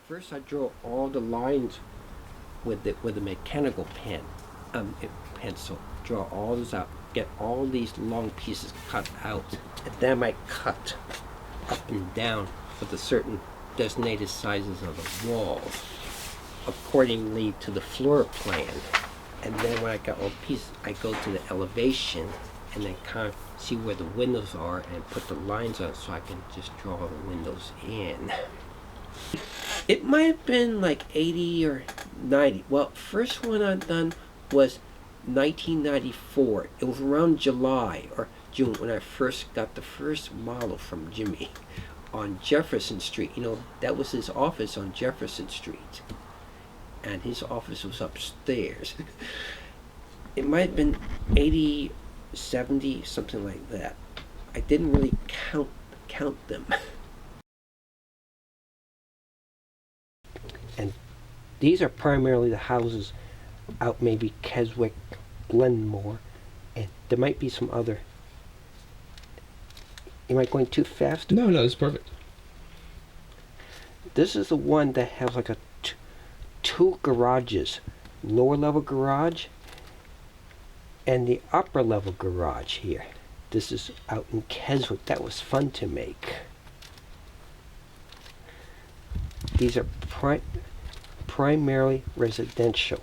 First, I draw all the lines with a mechanical pen, pencil. Draw all those out. Get all these long pieces cut out, and then I might cut up and down for the certain designated sizes of the walls, accordingly to the floor plan. And then when I got all the pieces, I go to the elevation and then kind of see where the windows are and put the lines on so I can just draw the windows in. It might have been like 80 or 90. Well, first one I done was 1994. It was around July or June when I first got the first model from Jimmy on Jefferson Street. You know, that was his office on Jefferson Street. And his office was upstairs. It might have been 80, 70, something like that. I didn't really count them. And these are primarily the houses out maybe Keswick, Glenmore, and there might be some other. Am I going too fast? No, it's perfect. This is the one that has like a two garages, lower level garage and the upper level garage here. This is out in Keswick. That was fun to make. These are primarily residential.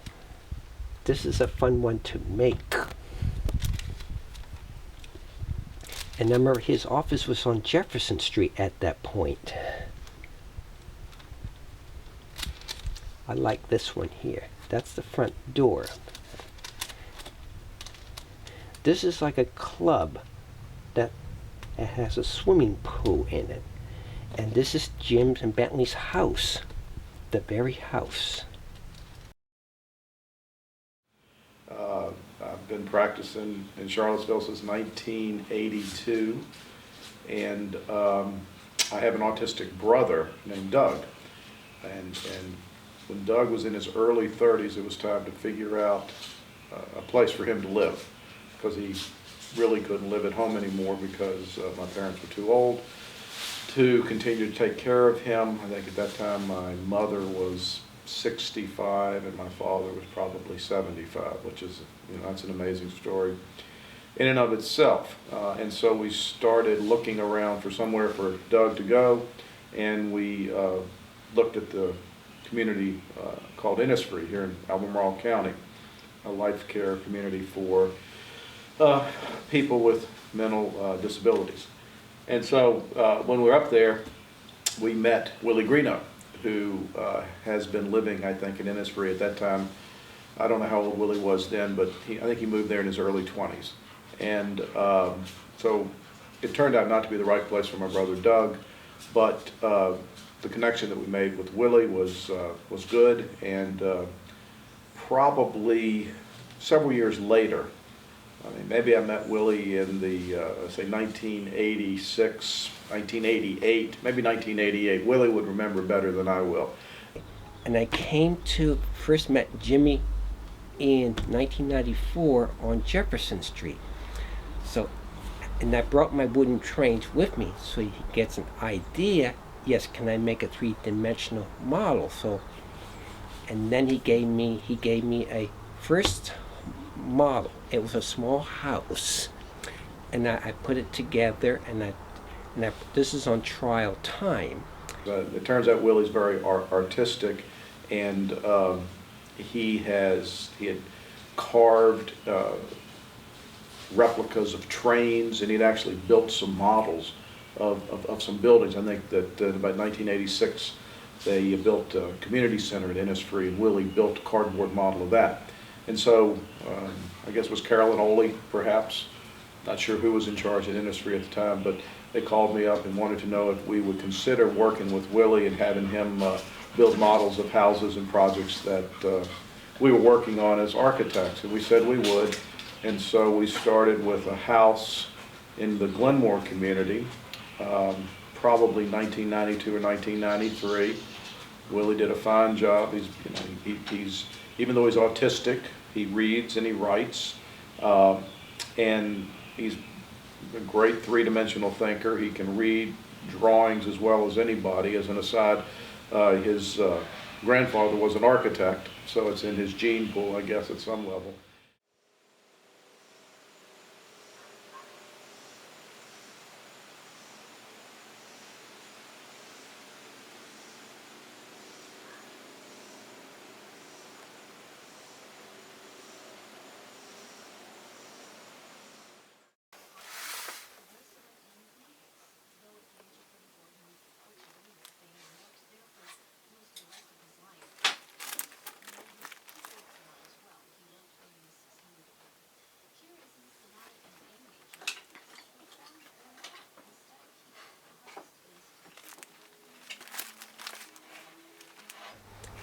This is a fun one to make. And I remember his office was on Jefferson Street at that point. I like this one here. That's the front door. This is like a club that has a swimming pool in it. And this is Jim's and Bentley's house. The very house. I've been practicing in Charlottesville since 1982. And I have an autistic brother named Doug. And when Doug was in his early 30s, it was time to figure out a place for him to live, because he really couldn't live at home anymore because my parents were too old to continue to take care of him. I think at that time my mother was 65 and my father was probably 75, which is, you know, that's an amazing story in and of itself. And so we started looking around for somewhere for Doug to go, and we looked at the community called Innis here in Albemarle County, a life care community for people with mental disabilities. And so when we were up there, we met Willie Greeno, who has been living, I think, in Innis at that time. I don't know how old Willie was then, but I think he moved there in his early 20s. And so it turned out not to be the right place for my brother Doug, but the connection that we made with Willie was good, and probably several years later, I mean, maybe I met Willie in the, say, 1986, 1988, maybe 1988. Willie would remember better than I will. And I first met Jimmy in 1994 on Jefferson Street. So, and I brought my wooden trains with me so he gets an idea, yes, can I make a three-dimensional model? So, and then he gave me a first model. It was a small house, and I put it together, and this is on trial time. It turns out Willie's very artistic, and he had carved replicas of trains, and he'd actually built some models of some buildings. I think that about 1986 they built a community center at Innisfree, and Willie built a cardboard model of that. And so I guess it was Carolyn Oley, perhaps, not sure who was in charge at Innisfree at the time, but they called me up and wanted to know if we would consider working with Willie and having him build models of houses and projects that we were working on as architects, and we said we would. And so we started with a house in the Glenmore community, probably 1992 or 1993. Willie did a fine job. He's even though he's autistic, he reads and he writes, and he's a great three-dimensional thinker. He can read drawings as well as anybody. As an aside, His grandfather was an architect, so it's in his gene pool, I guess, at some level.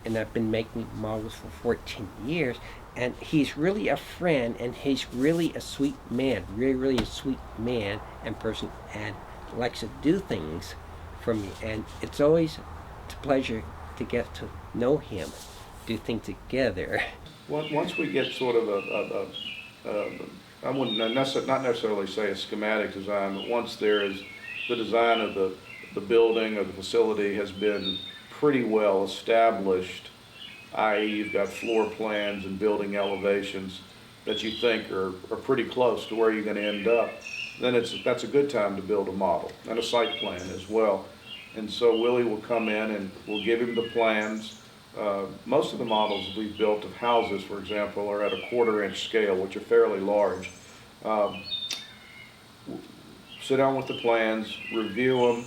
And I've been making models for 14 years, and he's really a friend, and he's really a sweet man, really a sweet man and person, and likes to do things for me, and it's always a pleasure to get to know him, do things together. Once we get sort of I wouldn't not necessarily say a schematic design, but once there is the design of the building or the facility has been pretty well established, i.e. you've got floor plans and building elevations that you think are pretty close to where you're going to end up, then that's a good time to build a model and a site plan as well. And so Willie will come in and we'll give him the plans. Most of the models we've built of houses, for example, are at a 1/4-inch scale, which are fairly large. Sit down with the plans, review them,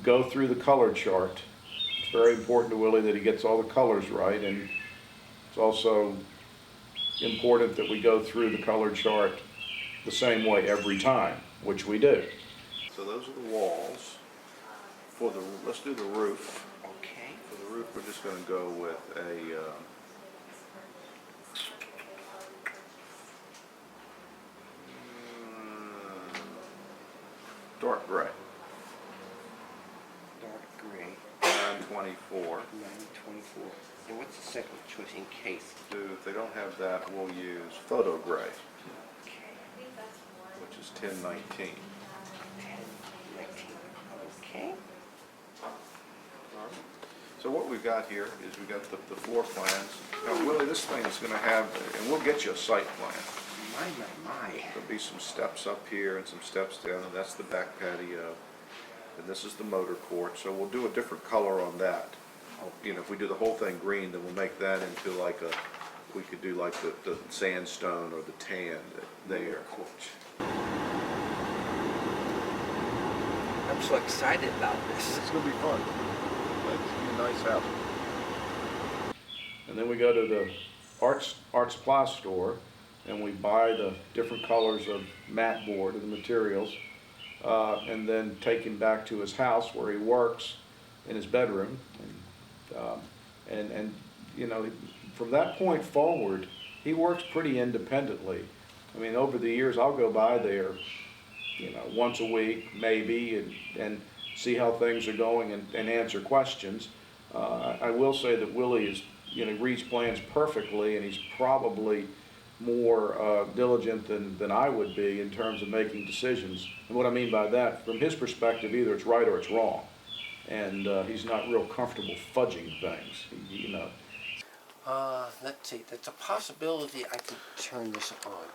go through the color chart. It's very important to Willie that he gets all the colors right, and it's also important that we go through the color chart the same way every time, which we do. So those are the walls. Let's do the roof. Okay. For the roof, we're just going to go with a dark gray. Dark gray. 924. 924. And what's the second choice in case? If they don't have that, we'll use photo gray, Okay. which is 1019. 1019. Okay. So what we've got here is we've got the floor plans. Now, Willie, this thing is going to have, and we'll get you a site plan. My. There'll be some steps up here and some steps down, and that's the back patio. And this is the motor court, so we'll do a different color on that. You know, if we do the whole thing green, then we'll make that into like we could do like the sandstone or the tan there. I'm so excited about this. It's going to be fun. It's going to be a nice house. And then we go to the art supply store and we buy the different colors of mat board and the materials, and then take him back to his house where he works in his bedroom. And you know, from that point forward, he works pretty independently. I mean, over the years, I'll go by there, you know, once a week maybe, and see how things are going and answer questions. I will say that Willie is, you know, reads plans perfectly, and he's probably more diligent than I would be in terms of making decisions. And what I mean by that, from his perspective, either it's right or it's wrong. And he's not real comfortable fudging things, you know. Let's see, there's a possibility I could turn this on.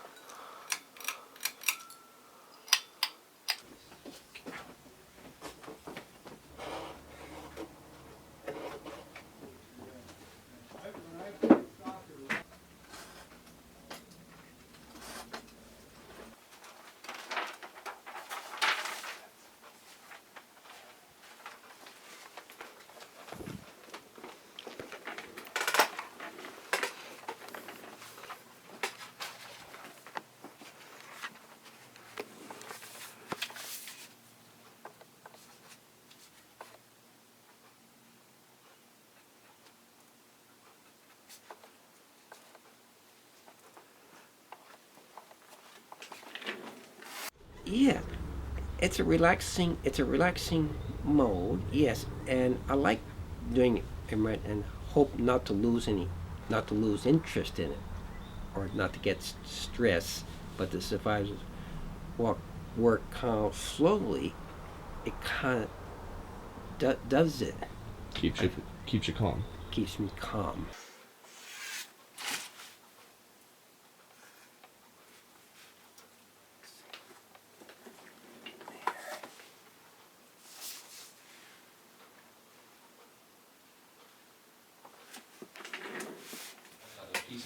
Yeah, it's a relaxing mode, yes, and I like doing it and hope not to lose interest in it, or not to get stressed, but to survive, work kind of slowly. It kind of does it. Keeps you calm. Keeps me calm.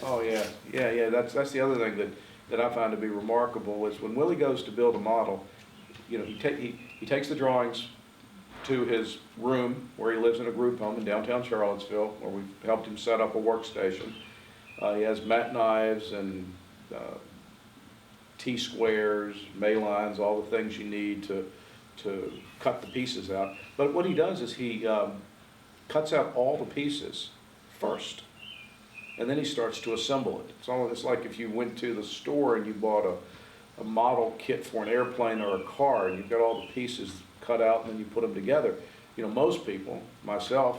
Oh, yeah, that's the other thing that I find to be remarkable is when Willie goes to build a model, you know, he takes the drawings to his room where he lives in a group home in downtown Charlottesville, where we've helped him set up a workstation. He has mat knives and T-squares, May-lines, all the things you need to cut the pieces out. But what he does is he cuts out all the pieces first, and then he starts to assemble it. It's almost like if you went to the store and you bought a model kit for an airplane or a car, and you've got all the pieces cut out and then you put them together. You know, most people, myself,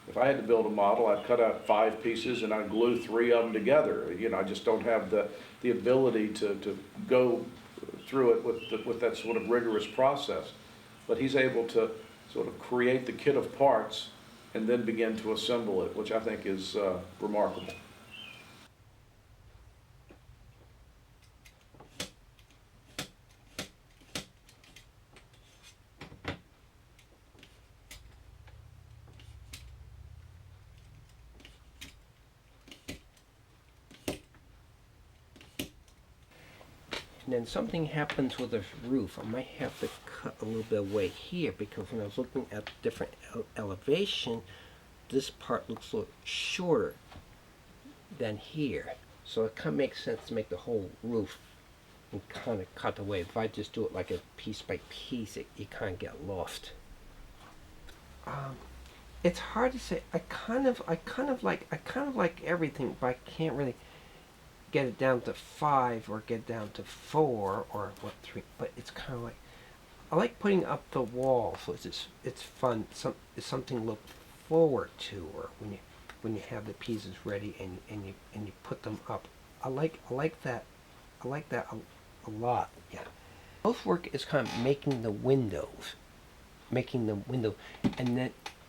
if I had to build a model, I'd cut out 5 pieces and I'd glue 3 of them together. You know, I just don't have the ability to go through it with that sort of rigorous process. But he's able to sort of create the kit of parts and then begin to assemble it, which I think is remarkable. And then something happens with the roof. I might have to cut a little bit away here because when I was looking at different elevation, this part looks a little shorter than here. So it kind of makes sense to make the whole roof and kind of cut away. If I just do it like a piece by piece, you kind of get lost. It's hard to say. I kind of like everything, but I can't really get it down to 5 or get down to 4 or 3. But it's kind of like I like putting up the wall, so it's fun. It's something to look forward to, or when you have the pieces ready and you put them up. I like that. I like that a lot. Yeah. Most work is kind of making the window, and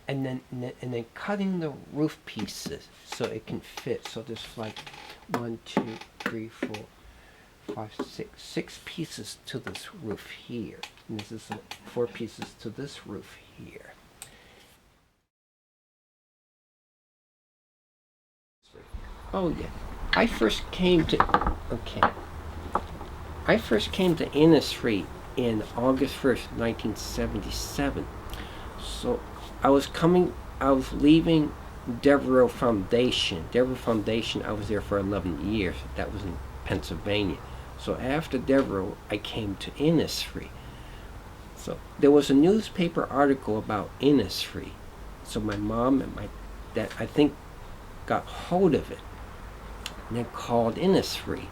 then cutting the roof pieces so it can fit. So there's like 1, 2, 3, 4, 5, 6 pieces to this roof here, and this is 4 pieces to this roof here. Oh yeah, I first came to Innis in August 1st, 1977. So I was leaving Devereaux Foundation. I was there for 11 years. That was in Pennsylvania. So after Devereaux, I came to Innisfree. So there was a newspaper article about Innisfree. So my mom and my dad, I think, got hold of it and then called Innisfree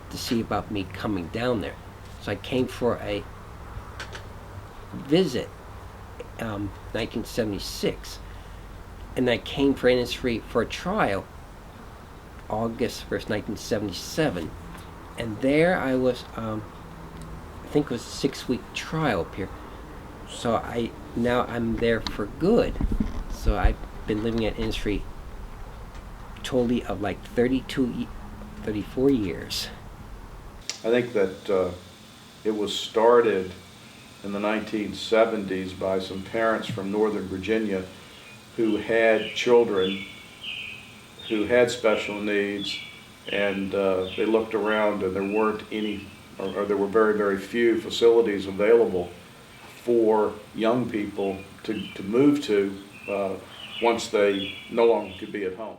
to see about me coming down there. So I came for a visit, 1976, and I came for Innisfree for a trial, August 1st, 1977, and there I was, I think it was a 6-week trial up here. So now I'm there for good. So I've been living at Innisfree totally of like 34 years. I think that it was started in the 1970s by some parents from Northern Virginia who had children who had special needs, and they looked around and there weren't any, or there were very, very few facilities available for young people to move to once they no longer could be at home.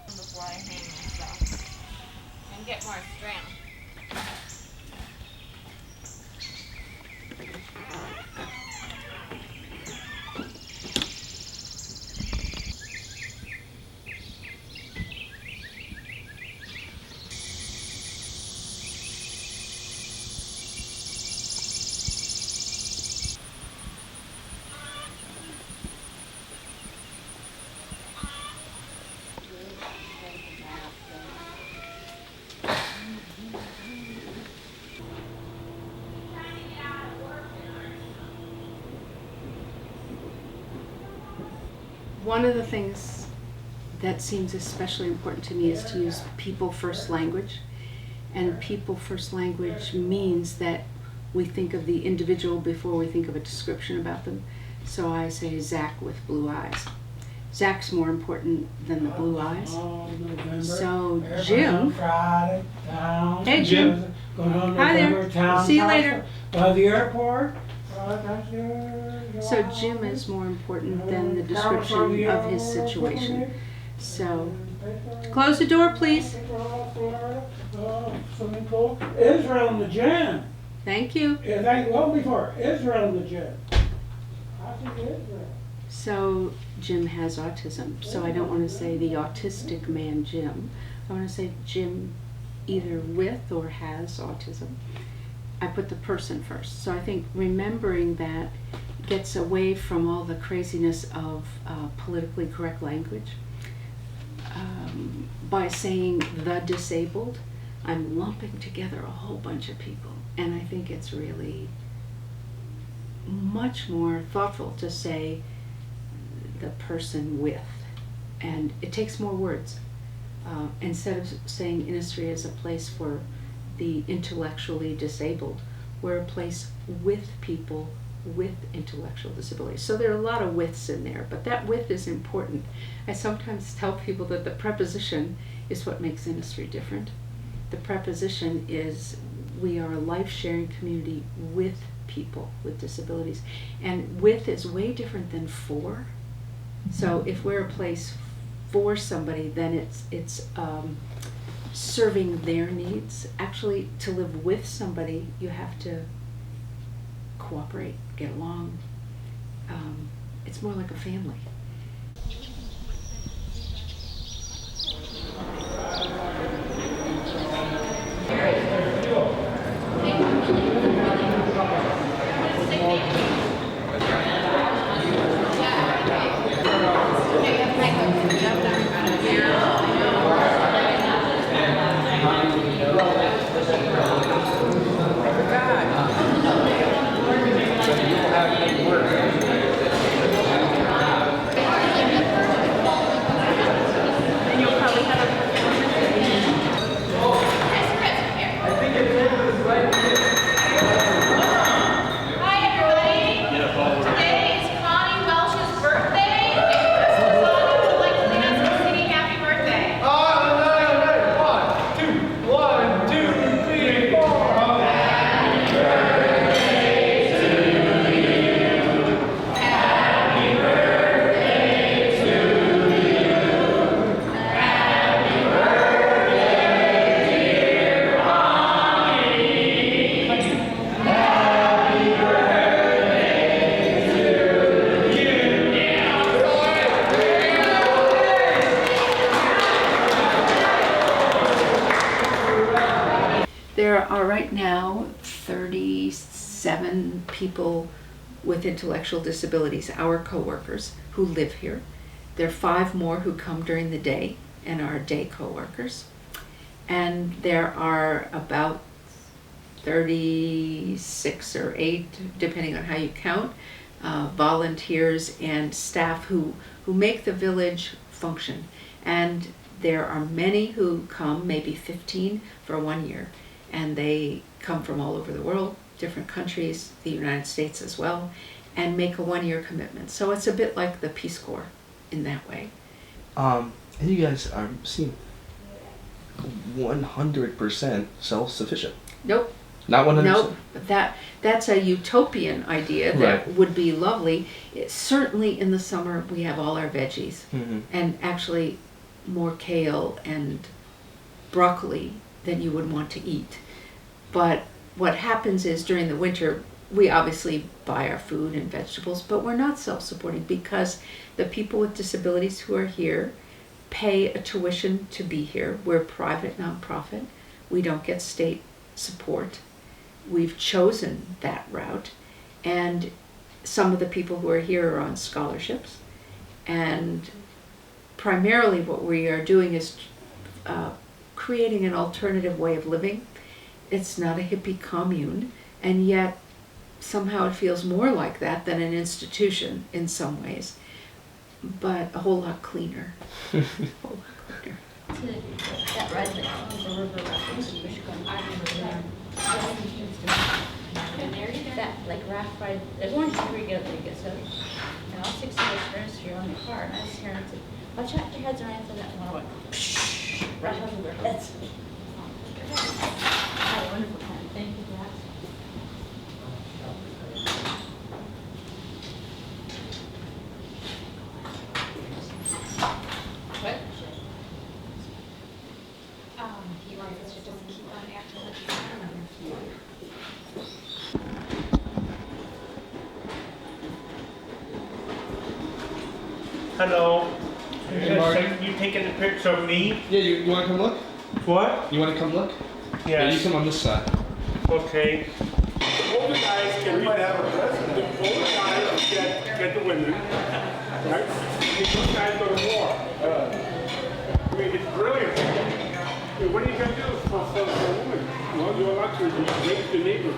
Before I hang myself and get more strength. One of the things that seems especially important to me is to use people first language. And people first language means that we think of the individual before we think of a description about them. So I say Zac with blue eyes. Zac's more important than the blue eyes. So Jim, hey Jim, hi there, see you later. By the airport. So Jim is more important than the description of his situation. So close the door, please. Israel and the gym. Thank you. Yeah, thank you. Well, before Israel and the gym. I think Israel. So Jim has autism. So I don't want to say the autistic man Jim. I want to say Jim either with or has autism. I put the person first. So I think remembering that gets away from all the craziness of politically correct language. By saying the disabled, I'm lumping together a whole bunch of people. And I think it's really much more thoughtful to say the person with. And it takes more words. Instead of saying Innisfree is a place for the intellectually disabled, we're a place with people with intellectual disabilities. So there are a lot of withs in there, but that with is important. I sometimes tell people that the preposition is what makes Innisfree different. The preposition is we are a life-sharing community with people with disabilities. And with is way different than for. So if we're a place for somebody, then it's serving their needs. Actually, to live with somebody, you have to cooperate, get along. It's more like a family. There are right now 37 people with intellectual disabilities, our coworkers, who live here. There are 5 more who come during the day and are day coworkers. And there are about 36 or 8, depending on how you count, volunteers and staff who make the village function. And there are many who come, maybe 15 for 1 year. And they come from all over the world, different countries, the United States as well, and make a 1-year commitment. So it's a bit like the Peace Corps in that way. And you guys seem 100% self-sufficient. Nope. Not 100%? Nope. That's a utopian idea that Right. would be lovely. Certainly in the summer we have all our veggies, and actually more kale and broccoli than you would want to eat. But what happens is during the winter, we obviously buy our food and vegetables, but we're not self-supporting because the people with disabilities who are here pay a tuition to be here. We're a private nonprofit. We don't get state support. We've chosen that route. And some of the people who are here are on scholarships. And primarily what we are doing is creating an alternative way of living. It's not a hippie commune, and yet somehow it feels more like that than an institution in some ways. but a whole lot cleaner. A whole lot cleaner. That red one is a river reference in Michigan. I remember that. That, like, raft ride, there's one where you get up there, you get so, and all 6 of us friends here on the car, and I was here and I said, watch out, your heads are right for that one. I went, psh, right over their heads. Had a wonderful time. Thank you for asking. What? He wants us to just keep on acting like Hello. Hey, Mark. You taking a picture of me? Yeah, you want to come look? What? You want to come look? Yeah, you Yes. come on this side. Okay. The older guys can the older guys get the women, right? The young guys go to war. I mean, it's brilliant. I mean, what are you gonna do for a woman? Well, you're allowed to rape the neighbors.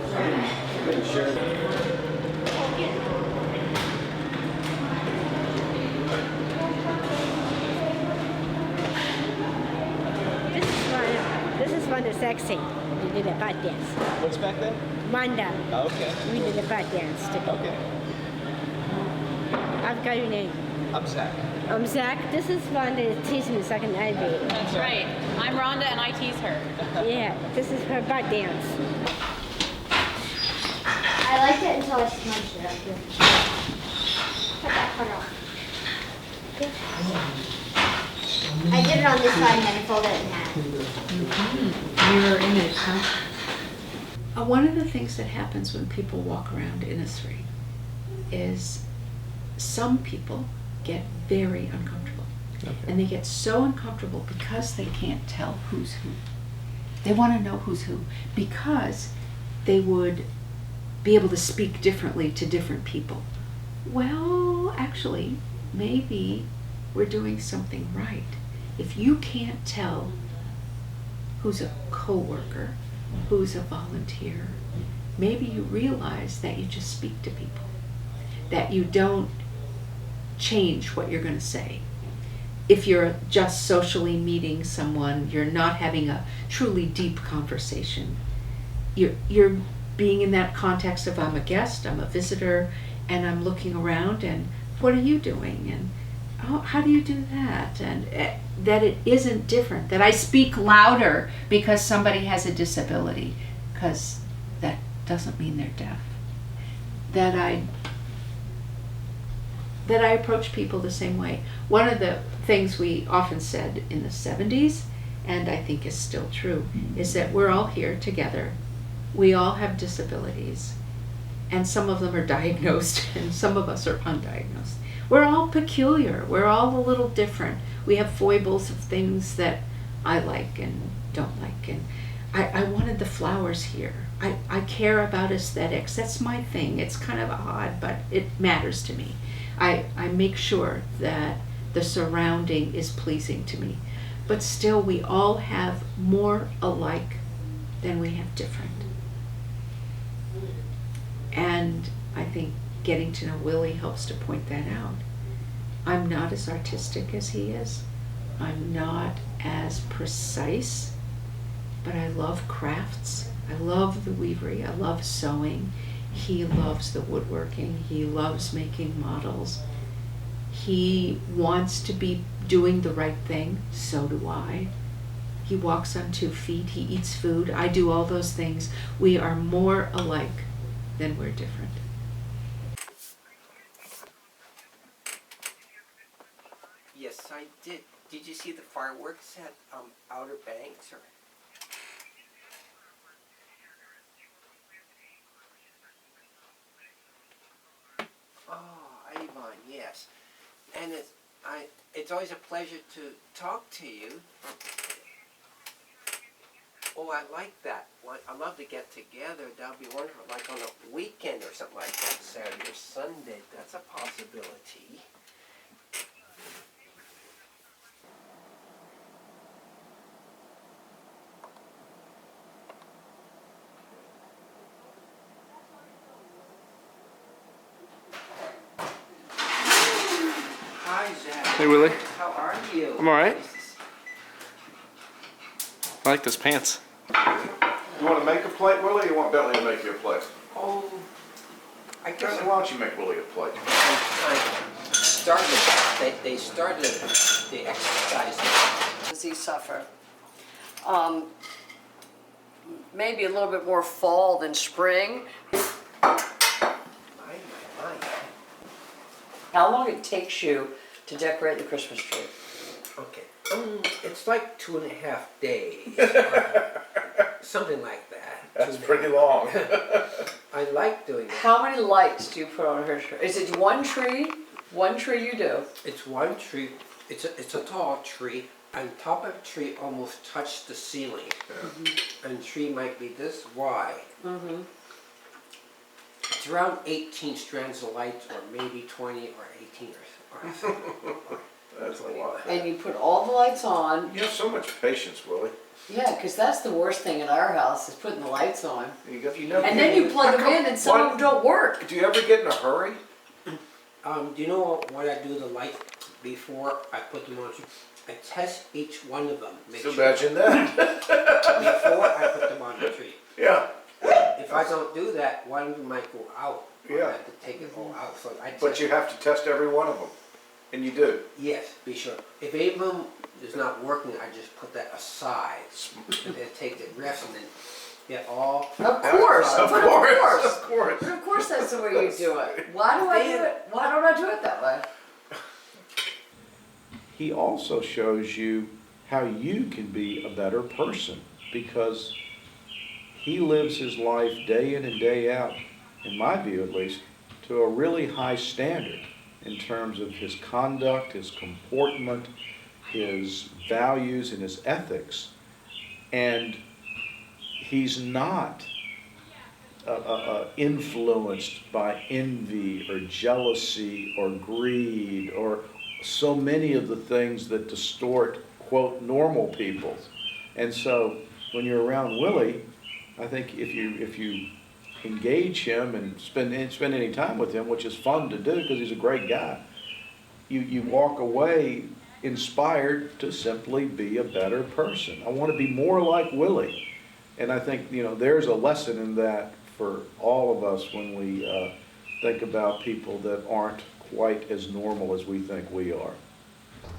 This is one of the sexy. We did a butt dance. What's back there? Manda. Okay. We did a butt dance together. Okay. I've got your name. I'm Zach. I'm Zach. This is one that teaches me second baby. That's right. I'm Rhonda and I tease her. Yeah, this is her butt dance. I liked it until I smudged it up here. Cut that part off. Okay. I did it on this side and then I folded it in half. Mirror image, huh? One of the things that happens when people walk around Innisfree is some people get very uncomfortable. Okay. And they get so uncomfortable because they can't tell who's who. They want to know who's who because they would be able to speak differently to different people. Well, actually, maybe we're doing something right. If you can't tell who's a coworker, who's a volunteer, maybe you realize that you just speak to people, that you don't change what you're going to say. If you're just socially meeting someone, you're not having a truly deep conversation. You're being in that context of I'm a guest, I'm a visitor, and I'm looking around and what are you doing? And oh, how do you do that? And that it isn't different, that I speak louder because somebody has a disability, because that doesn't mean they're deaf. That I approach people the same way. One of the things we often said in the 70s, and I think is still true, is that we're all here together. We all have disabilities, and some of them are diagnosed, and some of us are undiagnosed. We're all peculiar. We're all a little different. We have foibles of things that I like and don't like. And I wanted the flowers here. I care about aesthetics. That's my thing. It's kind of odd, but it matters to me. I make sure that the surrounding is pleasing to me. But still, we all have more alike than we have different. And I think getting to know Willie helps to point that out. I'm not as artistic as he is. I'm not as precise, but I love crafts. I love the weavery. I love sewing. He loves the woodworking. He loves making models. He wants to be doing the right thing. So do I. He walks on 2 feet. He eats food. I do all those things. We are more alike than we're different. Yes, I did. Did you see the fireworks at Outer Banks? Or? Oh, Avon, yes. And it's always a pleasure to talk to you. Oh, I like that. I'd love to get together. That would be wonderful. Like on a weekend or something like that, Saturday or Sunday. That's a possibility. Hi, Hi, Zac. Hey, Willie. How are you? I'm all right. I like those pants. You want to make a plate, Willie, or you want Bentley to make you a plate? Oh, I guess Bentley, why don't you make Willie a plate? they started the exercise. Does he suffer? Maybe a little bit more fall than spring. My. How long it takes you to decorate the Christmas tree? Okay. It's like 2.5 days. Or something like that. That's 2.5. pretty long. I like doing it. How many lights do you put on her tree? Is it one tree? One tree you do? It's one tree. It's a tall tree. On top of the tree, almost touched the ceiling. And the tree might be this wide. It's around 18 strands of lights, or maybe 20 or 18 or something. That's a lot. And you put all the lights on. You have so much patience, Willie. Yeah, because that's the worst thing in our house is putting the lights on. You know, And then you plug them in and some of them don't work. Do you ever get in a hurry? Do you know what I do the lights before I put them on? I test each one of them. Make So sure imagine that. before I put them on the tree. Yeah. If I don't do that, one of them might go out. I Yeah. have to take it all out. So I But test- you have to test every one of them. And you do. Yes, be sure. If any of them is not working, I just put that aside. And then take the rest and then get all. Of course, Of but course. of course. Of course. But of course that's the way you do it. Why do I do it? Why don't I do it that way? He also shows you how you can be a better person, because he lives his life day in and day out, in my view at least, to a really high standard in terms of his conduct, his comportment, his values, and his ethics. And he's not influenced by envy or jealousy or greed or so many of the things that distort, quote, normal people. And so when you're around Willie, I think if you engage him and spend any time with him, which is fun to do because he's a great guy, you walk away inspired to simply be a better person. I want to be more like Willie. And I think, there's a lesson in that for all of us when we think about people that aren't quite as normal as we think we are.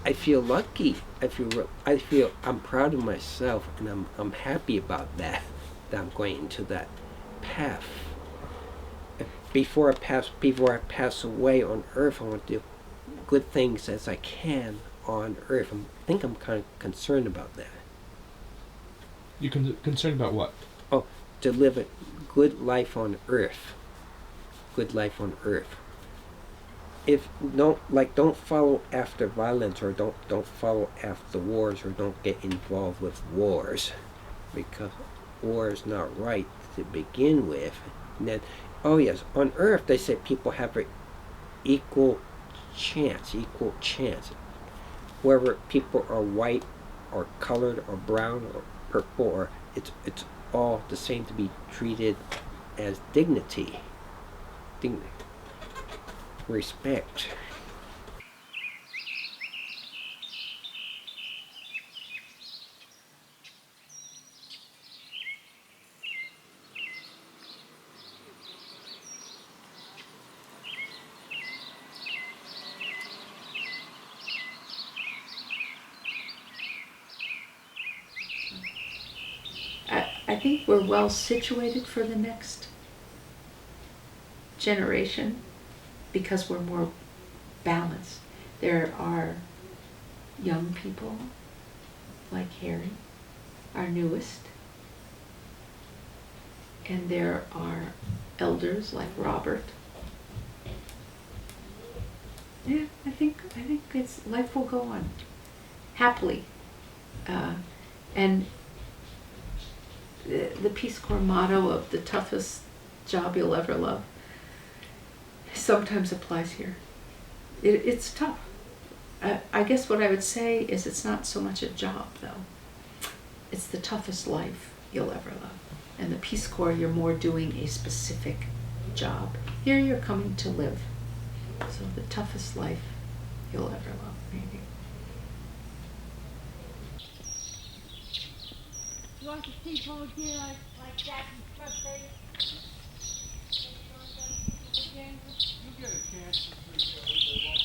I feel lucky. I feel I'm proud of myself, and I'm happy about that. That I'm going into that path. Before I pass away on earth, I want to do good things as I can on earth. I think I'm kind of concerned about that. You concerned about what? Oh, to live a good life on earth. Good life on earth. Don't follow after violence, or don't follow after wars, or don't get involved with wars, because war is not right to begin with. And then, oh yes, on earth they say people have an equal chance. Whether people are white or colored or brown or purple, or it's all the same, to be treated as dignity. Respect. I think we're well situated for the next generation because we're more balanced. There are young people like Harry, our newest, and there are elders like Robert. Yeah, I think it's life will go on happily, and the Peace Corps motto of the toughest job you'll ever love sometimes applies here. It's tough. I guess what I would say is it's not so much a job, though. It's the toughest life you'll ever love. And the Peace Corps, you're more doing a specific job. Here you're coming to live. So the toughest life he'll ever love, maybe. You want to see Paul again like Jackson's birthday? You get a chance to see